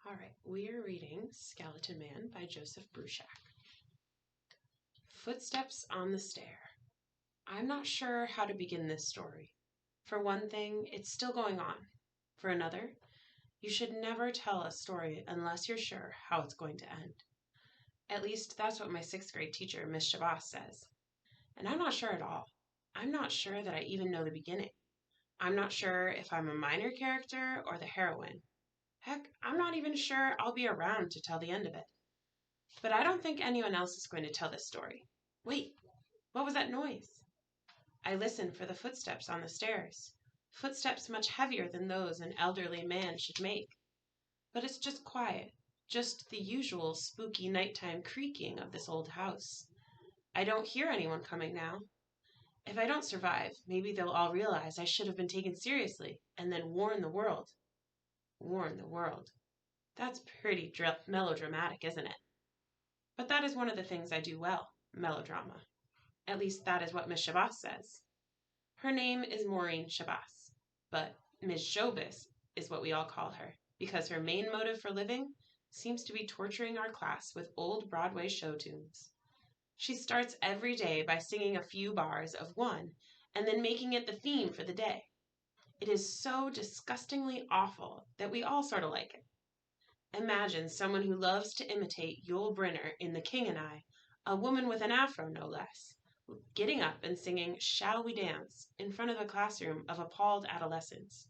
All right, we are reading Skeleton Man by Joseph Bruchac. Footsteps on the stair. I'm not sure how to begin this story. For one thing, it's still going on. For another, you should never tell a story unless you're sure how it's going to end. At least that's what my 6th grade teacher, Miss Shabazz, says. And I'm not sure at all. I'm not sure that I even know the beginning. I'm not sure if I'm a minor character or the heroine. Heck, I'm not even sure I'll be around to tell the end of it. But I don't think anyone else is going to tell this story. Wait, what was that noise? I listened for the footsteps on the stairs, footsteps much heavier than those an elderly man should make. But it's just quiet, just the usual spooky nighttime creaking of this old house. I don't hear anyone coming now. If I don't survive, maybe they'll all realize I should have been taken seriously and then warn the world. Warn the world. That's pretty melodramatic, isn't it? But that is one of the things I do well, melodrama. At least that is what Miss Shabazz says. Her name is Maureen Shabazz, but Miss Showbiz is what we all call her, because her main motive for living seems to be torturing our class with old Broadway show tunes. She starts every day by singing a few bars of one and then making it the theme for the day. It is so disgustingly awful that we all sort of like it. Imagine someone who loves to imitate Yul Brynner in The King and I, a woman with an afro no less, getting up and singing Shall We Dance in front of a classroom of appalled adolescents.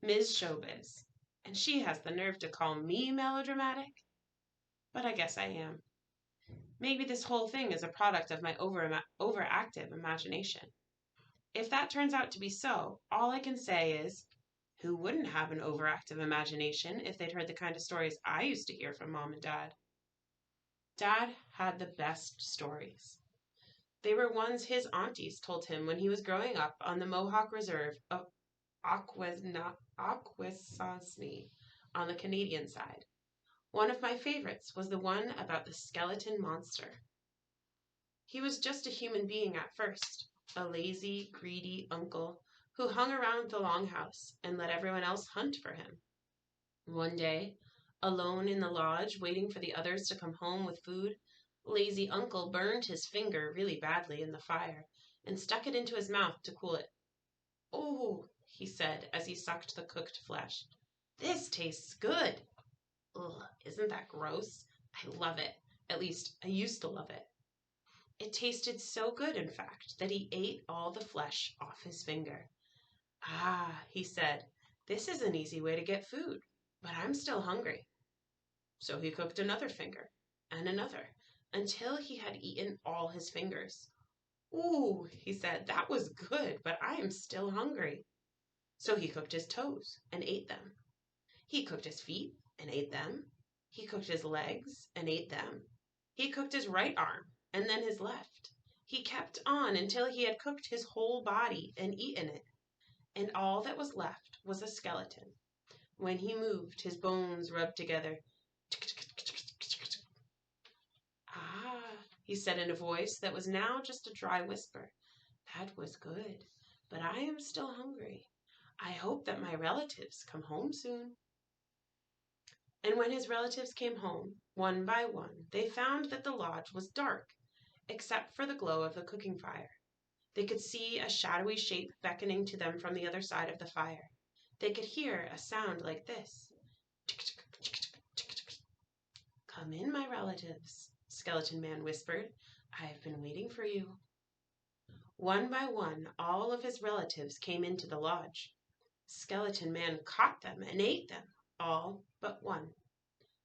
Ms. Showbiz. And she has the nerve to call me melodramatic? But I guess I am. Maybe this whole thing is a product of my overactive imagination. If that turns out to be so, all I can say is, who wouldn't have an overactive imagination if they'd heard the kind of stories I used to hear from Mom and Dad? Dad had the best stories. They were ones his aunties told him when he was growing up on the Mohawk Reserve of Akwesasne on the Canadian side. One of my favorites was the one about the skeleton monster. He was just a human being at first, a lazy, greedy uncle who hung around the longhouse and let everyone else hunt for him. One day, alone in the lodge waiting for the others to come home with food, lazy uncle burned his finger really badly in the fire and stuck it into his mouth to cool it. "Oh," he said as he sucked the cooked flesh, "this tastes good." Ugh, isn't that gross? I love it. At least, I used to love it. It tasted so good, in fact, that he ate all the flesh off his finger. "Ah," he said, "this is an easy way to get food, but I'm still hungry." So he cooked another finger, and another, until he had eaten all his fingers. "Ooh," he said, "that was good, but I am still hungry." So he cooked his toes and ate them. He cooked his feet and ate them. He cooked his legs and ate them. He cooked his right arm and then his left. He kept on until he had cooked his whole body and eaten it. And all that was left was a skeleton. When he moved, his bones rubbed together. "Ah," he said in a voice that was now just a dry whisper, "that was good, but I am still hungry. I hope that my relatives come home soon." And when his relatives came home, one by one, they found that the lodge was dark, except for the glow of the cooking fire. They could see a shadowy shape beckoning to them from the other side of the fire. They could hear a sound like this. "Come in, my relatives," Skeleton Man whispered. "I have been waiting for you." One by one, all of his relatives came into the lodge. Skeleton Man caught them and ate them, all but one.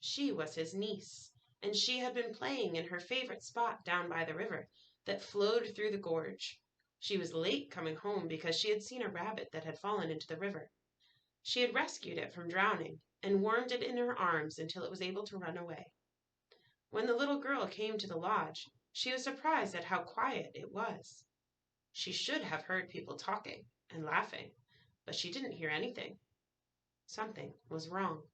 She was his niece, and she had been playing in her favorite spot down by the river that flowed through the gorge. She was late coming home because she had seen a rabbit that had fallen into the river. She had rescued it from drowning and warmed it in her arms until it was able to run away. When the little girl came to the lodge, she was surprised at how quiet it was. She should have heard people talking and laughing, but she didn't hear anything. Something was wrong.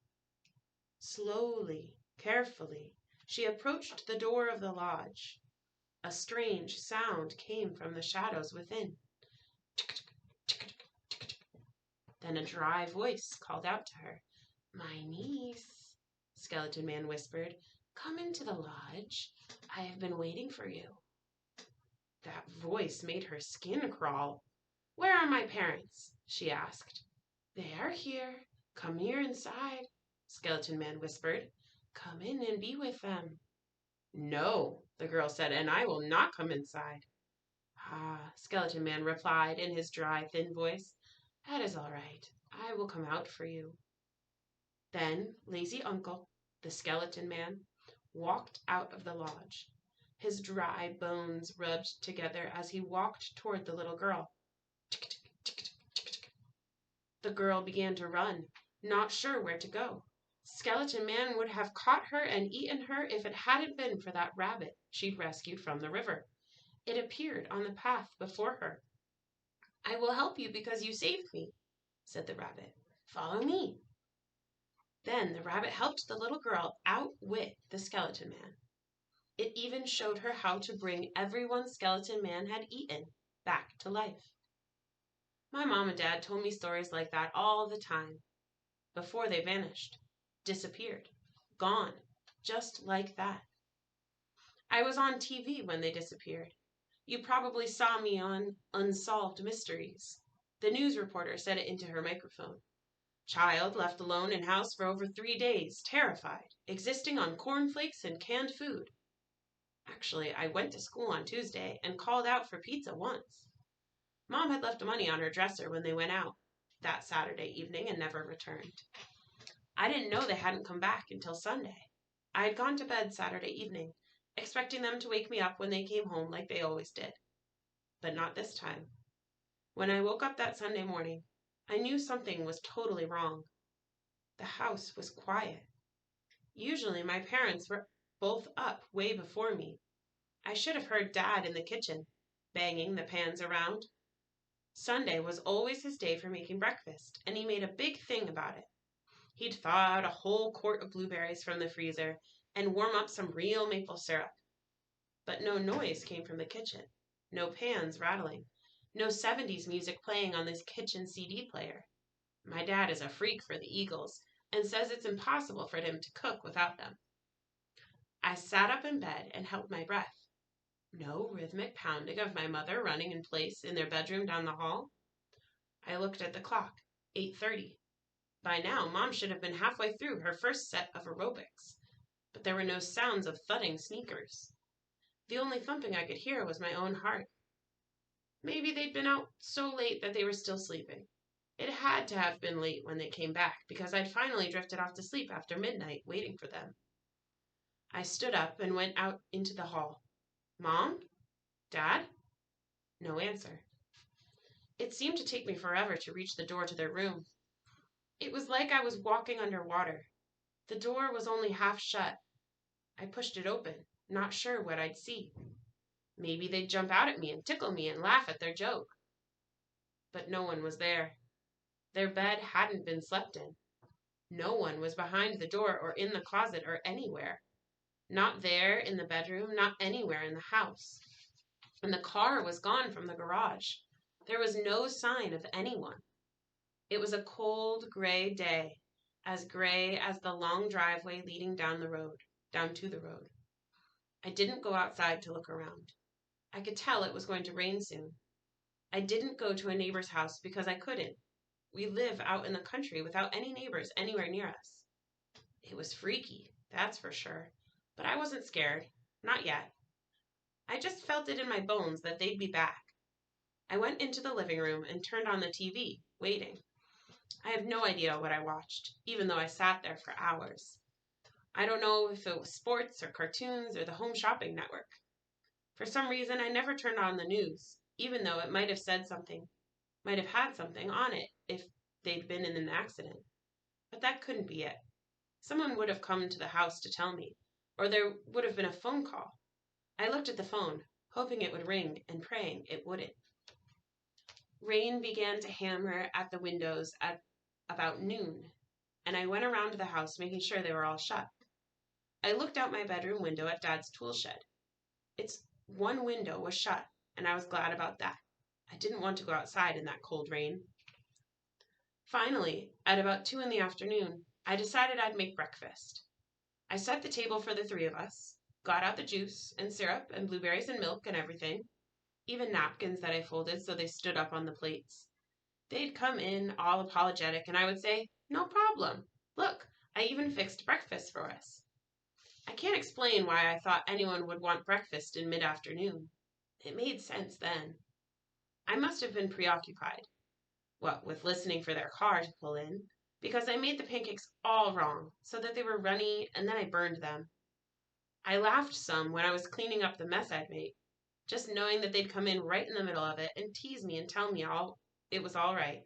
Slowly, carefully, she approached the door of the lodge. A strange sound came from the shadows within. Then a dry voice called out to her, "My niece." Skeleton Man whispered. "Come into the lodge. I have been waiting for you." That voice made her skin crawl. "Where are my parents?" she asked. "They are here. Come here inside," Skeleton Man whispered. "Come in and be with them." "No," the girl said, "and I will not come inside." "Ah," Skeleton Man replied in his dry, thin voice. "That is all right. I will come out for you." Then Lazy Uncle, the Skeleton Man, walked out of the lodge. His dry bones rubbed together as he walked toward the little girl. Tick, tick, tick, tick, tick, tick. The girl began to run, not sure where to go. Skeleton Man would have caught her and eaten her if it hadn't been for that rabbit she'd rescued from the river. It appeared on the path before her. "I will help you because you saved me," said the rabbit. "Follow me." Then the rabbit helped the little girl outwit the Skeleton Man. It even showed her how to bring everyone Skeleton Man had eaten back to life. My mom and dad told me stories like that all the time, before they vanished, disappeared, gone, just like that. I was on TV when they disappeared. You probably saw me on Unsolved Mysteries. The news reporter said it into her microphone. "Child left alone in house for over 3 days, terrified, existing on cornflakes and canned food." Actually, I went to school on Tuesday and called out for pizza once. Mom had left money on her dresser when they went out that Saturday evening and never returned. I didn't know they hadn't come back until Sunday. I had gone to bed Saturday evening, expecting them to wake me up when they came home like they always did. But not this time. When I woke up that Sunday morning, I knew something was totally wrong. The house was quiet. Usually my parents were both up way before me. I should have heard Dad in the kitchen, banging the pans around. Sunday was always his day for making breakfast, and he made a big thing about it. He'd thaw out a whole quart of blueberries from the freezer and warm up some real maple syrup. But no noise came from the kitchen, no pans rattling, no 70s music playing on this kitchen CD player. My dad is a freak for the Eagles and says it's impossible for him to cook without them. I sat up in bed and held my breath. No rhythmic pounding of my mother running in place in their bedroom down the hall. I looked at the clock, 8:30. By now, Mom should have been halfway through her first set of aerobics, but there were no sounds of thudding sneakers. The only thumping I could hear was my own heart. Maybe they'd been out so late that they were still sleeping. It had to have been late when they came back, because I'd finally drifted off to sleep after midnight waiting for them. I stood up and went out into the hall. "Mom? Dad?" No answer. It seemed to take me forever to reach the door to their room. It was like I was walking underwater. The door was only half shut. I pushed it open, not sure what I'd see. Maybe they'd jump out at me and tickle me and laugh at their joke. But no one was there. Their bed hadn't been slept in. No one was behind the door or in the closet or anywhere. Not there in the bedroom, not anywhere in the house. And the car was gone from the garage. There was no sign of anyone. It was a cold, gray day, as gray as the long driveway leading down to the road. I didn't go outside to look around. I could tell it was going to rain soon. I didn't go to a neighbor's house because I couldn't. We live out in the country without any neighbors anywhere near us. It was freaky, that's for sure, but I wasn't scared, not yet. I just felt it in my bones that they'd be back. I went into the living room and turned on the TV, waiting. I have no idea what I watched, even though I sat there for hours. I don't know if it was sports or cartoons or the Home Shopping Network. For some reason, I never turned on the news, even though it might have had something on it if they'd been in an accident. But that couldn't be it. Someone would have come to the house to tell me, or there would have been a phone call. I looked at the phone, hoping it would ring and praying it wouldn't. Rain began to hammer at the windows at about noon, and I went around the house making sure they were all shut. I looked out my bedroom window at Dad's tool shed. Its one window was shut, and I was glad about that. I didn't want to go outside in that cold rain. Finally, at about 2 in the afternoon, I decided I'd make breakfast. I set the table for the three of us, got out the juice and syrup and blueberries and milk and everything, even napkins that I folded so they stood up on the plates. They'd come in all apologetic, and I would say, "No problem. Look, I even fixed breakfast for us." I can't explain why I thought anyone would want breakfast in mid-afternoon. It made sense then. I must have been preoccupied, what with listening for their car to pull in, because I made the pancakes all wrong, so that they were runny, and then I burned them. I laughed some when I was cleaning up the mess I'd made, just knowing that they'd come in right in the middle of it and tease me and tell me it was all right.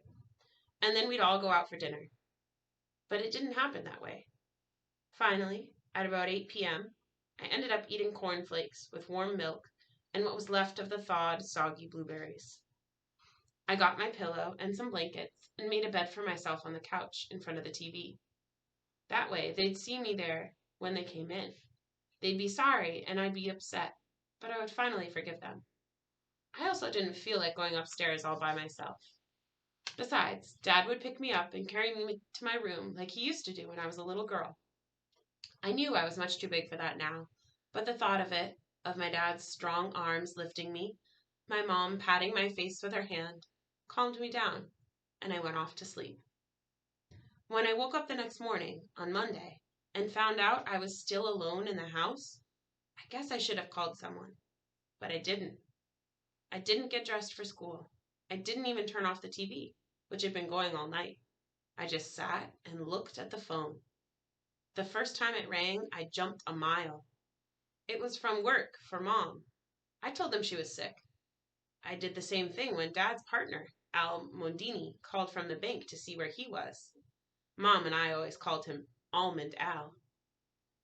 And then we'd all go out for dinner. But it didn't happen that way. Finally, at about 8 p.m., I ended up eating cornflakes with warm milk and what was left of the thawed, soggy blueberries. I got my pillow and some blankets and made a bed for myself on the couch in front of the TV. That way, they'd see me there when they came in. They'd be sorry and I'd be upset, but I would finally forgive them. I also didn't feel like going upstairs all by myself. Besides, Dad would pick me up and carry me to my room like he used to do when I was a little girl. I knew I was much too big for that now, but the thought of it, of my dad's strong arms lifting me, my mom patting my face with her hand, calmed me down, and I went off to sleep. When I woke up the next morning, on Monday, and found out I was still alone in the house, I guess I should have called someone, but I didn't. I didn't get dressed for school. I didn't even turn off the TV, which had been going all night. I just sat and looked at the phone. The first time it rang, I jumped a mile. It was from work, for Mom. I told them she was sick. I did the same thing when Dad's partner, Al Mondini, called from the bank to see where he was. Mom and I always called him Almond Al.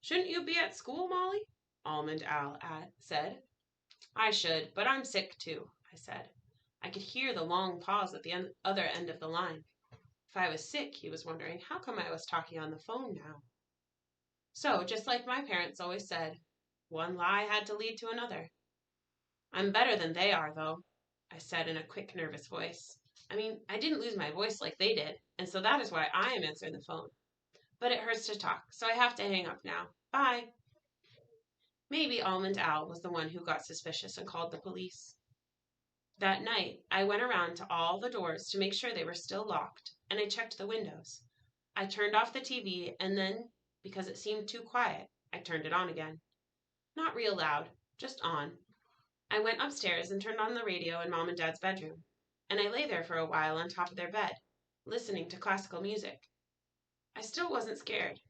"Shouldn't you be at school, Molly?" Almond Al said. "I should, but I'm sick too," I said. I could hear the long pause at the other end of the line. If I was sick, he was wondering how come I was talking on the phone now. So, just like my parents always said, one lie had to lead to another. "I'm better than they are, though," I said in a quick, nervous voice. I mean, I didn't lose my voice like they did, and so that is why I am answering the phone. But it hurts to talk, so I have to hang up now. Bye. Maybe Almond Al was the one who got suspicious and called the police. That night, I went around to all the doors to make sure they were still locked, and I checked the windows. I turned off the TV, and then, because it seemed too quiet, I turned it on again. Not real loud, just on. I went upstairs and turned on the radio in Mom and Dad's bedroom, and I lay there for a while on top of their bed, listening to classical music. I still wasn't scared,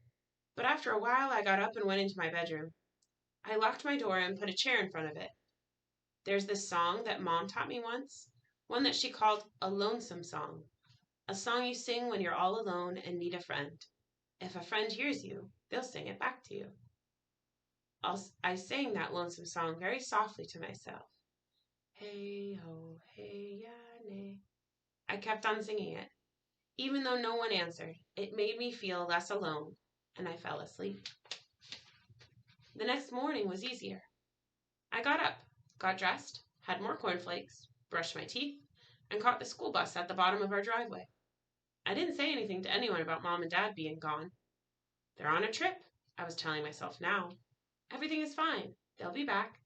but after a while I got up and went into my bedroom. I locked my door and put a chair in front of it. There's this song that Mom taught me once, one that she called a lonesome song, a song you sing when you're all alone and need a friend. If a friend hears you, they'll sing it back to you. I sang that lonesome song very softly to myself. Hey ho, hey ya, nay. I kept on singing it. Even though no one answered, it made me feel less alone, and I fell asleep. The next morning was easier. I got up, got dressed, had more cornflakes, brushed my teeth, and caught the school bus at the bottom of our driveway. I didn't say anything to anyone about Mom and Dad being gone. They're on a trip, I was telling myself now. Everything is fine. They'll be back.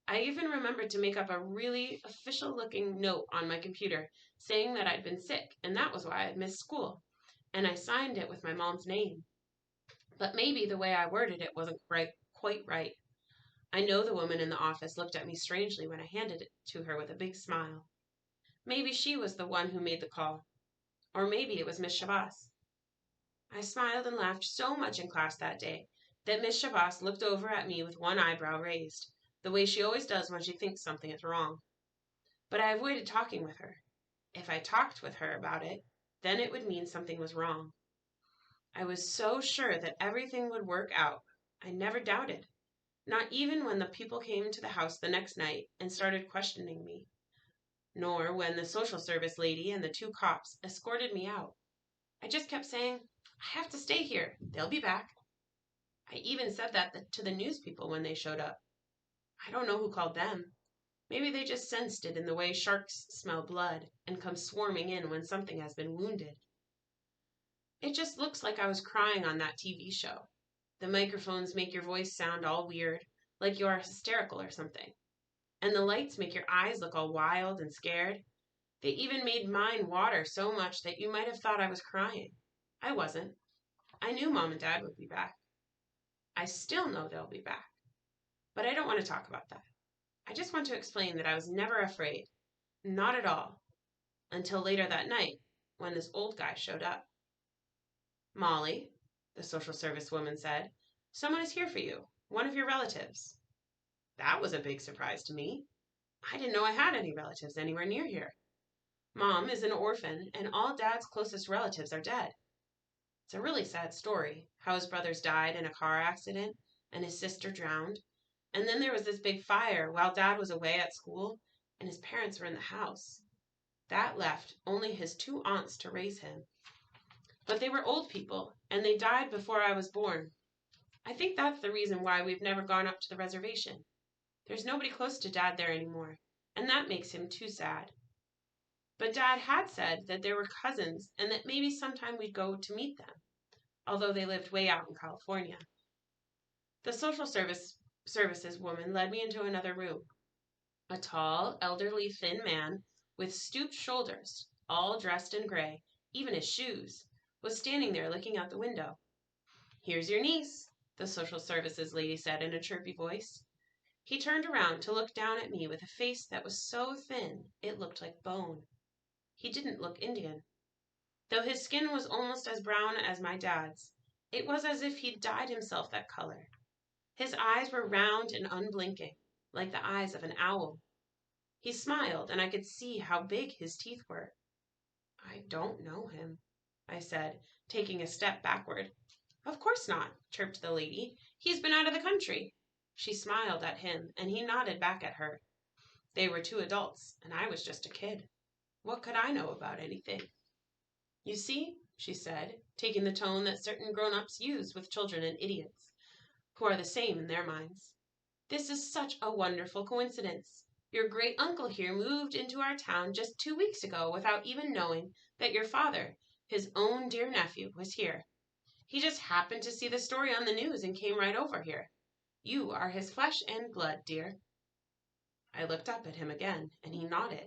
I even remembered to make up a really official-looking note on my computer saying that I'd been sick, and that was why I'd missed school. And I signed it with my mom's name. But maybe the way I worded it wasn't quite right. I know the woman in the office looked at me strangely when I handed it to her with a big smile. Maybe she was the one who made the call. Or maybe it was Miss Shabazz. I smiled and laughed so much in class that day that Miss Shabazz looked over at me with one eyebrow raised, the way she always does when she thinks something is wrong. But I avoided talking with her. If I talked with her about it, then it would mean something was wrong. I was so sure that everything would work out. I never doubted. Not even when the people came to the house the next night and started questioning me. Nor when the social service lady and the 2 cops escorted me out. I just kept saying, I have to stay here. They'll be back. I even said that to the news people when they showed up. I don't know who called them. Maybe they just sensed it in the way sharks smell blood and come swarming in when something has been wounded. It just looks like I was crying on that TV show. The microphones make your voice sound all weird, like you are hysterical or something. And the lights make your eyes look all wild and scared. They even made mine water so much that you might have thought I was crying. I wasn't. I knew Mom and Dad would be back. I still know they'll be back. But I don't want to talk about that. I just want to explain that I was never afraid. Not at all. Until later that night, when this old guy showed up. Molly, the social service woman said, someone is here for you, one of your relatives. That was a big surprise to me. I didn't know I had any relatives anywhere near here. Mom is an orphan, and all Dad's closest relatives are dead. It's a really sad story, how his brothers died in a car accident and his sister drowned. And then there was this big fire while Dad was away at school, and his parents were in the house. That left only his 2 aunts to raise him. But they were old people, and they died before I was born. I think that's the reason why we've never gone up to the reservation. There's nobody close to Dad there anymore, and that makes him too sad. But Dad had said that there were cousins and that maybe sometime we'd go to meet them, although they lived way out in California. The social services woman led me into another room. A tall, elderly, thin man with stooped shoulders, all dressed in gray, even his shoes, was standing there looking out the window. Here's your niece, the social services lady said in a chirpy voice. He turned around to look down at me with a face that was so thin it looked like bone. He didn't look Indian. Though his skin was almost as brown as my dad's, it was as if he'd dyed himself that color. His eyes were round and unblinking, like the eyes of an owl. He smiled, and I could see how big his teeth were. I don't know him, I said, taking a step backward. Of course not, chirped the lady. He's been out of the country. She smiled at him, and he nodded back at her. They were 2 adults, and I was just a kid. What could I know about anything? You see, she said, taking the tone that certain grown-ups use with children and idiots, who are the same in their minds. This is such a wonderful coincidence. Your great-uncle here moved into our town just 2 weeks ago without even knowing that your father, his own dear nephew, was here. He just happened to see the story on the news and came right over here. You are his flesh and blood, dear. I looked up at him again, and he nodded.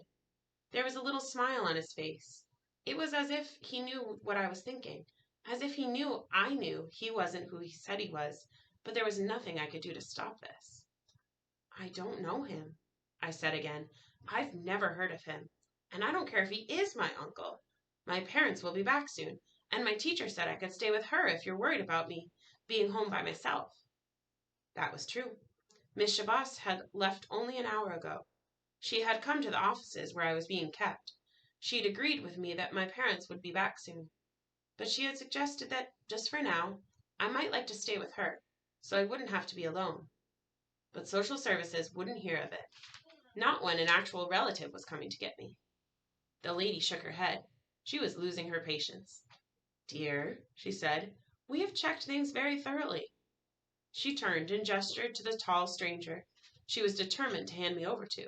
There was a little smile on his face. It was as if he knew what I was thinking, as if he knew I knew he wasn't who he said he was, but there was nothing I could do to stop this. I don't know him, I said again. I've never heard of him, and I don't care if he is my uncle. My parents will be back soon, and my teacher said I could stay with her if you're worried about me being home by myself. That was true. Miss Shabazz had left only an hour ago. She had come to the offices where I was being kept. She had agreed with me that my parents would be back soon, but she had suggested that, just for now, I might like to stay with her, so I wouldn't have to be alone. But social services wouldn't hear of it, not when an actual relative was coming to get me. The lady shook her head. She was losing her patience. Dear, she said, we have checked things very thoroughly. She turned and gestured to the tall stranger she was determined to hand me over to.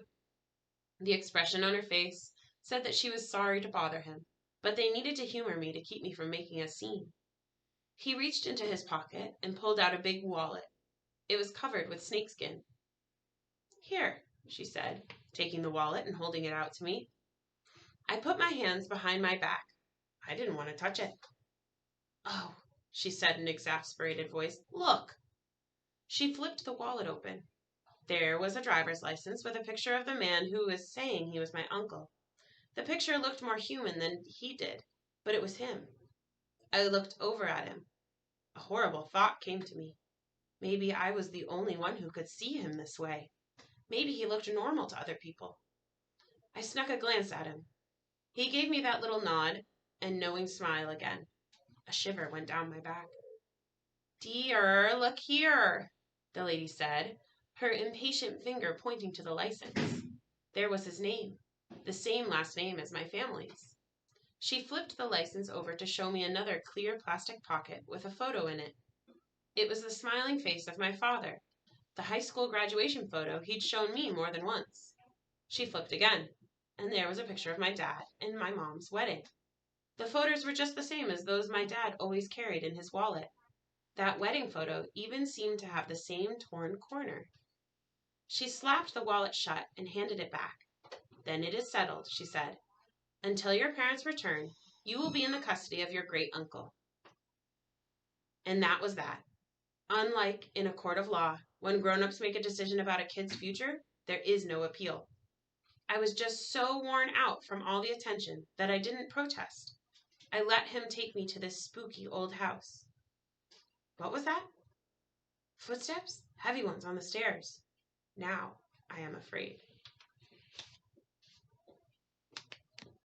The expression on her face said that she was sorry to bother him, but they needed to humor me to keep me from making a scene. He reached into his pocket and pulled out a big wallet. It was covered with snakeskin. Here, she said, taking the wallet and holding it out to me. I put my hands behind my back. I didn't want to touch it. Oh, she said in an exasperated voice, look. She flipped the wallet open. There was a driver's license with a picture of the man who was saying he was my uncle. The picture looked more human than he did, but it was him. I looked over at him. A horrible thought came to me. Maybe I was the only one who could see him this way. Maybe he looked normal to other people. I snuck a glance at him. He gave me that little nod and knowing smile again. A shiver went down my back. Dear, look here, the lady said, her impatient finger pointing to the license. There was his name, the same last name as my family's. She flipped the license over to show me another clear plastic pocket with a photo in it. It was the smiling face of my father, the high school graduation photo he'd shown me more than once. She flipped again, and there was a picture of my dad and my mom's wedding. The photos were just the same as those my dad always carried in his wallet. That wedding photo even seemed to have the same torn corner. She slapped the wallet shut and handed it back. Then it is settled, she said. Until your parents return, you will be in the custody of your great-uncle. And that was that. Unlike in a court of law, when grown-ups make a decision about a kid's future, there is no appeal. I was just so worn out from all the attention that I didn't protest. I let him take me to this spooky old house. What was that? Footsteps? Heavy ones on the stairs. Now I am afraid.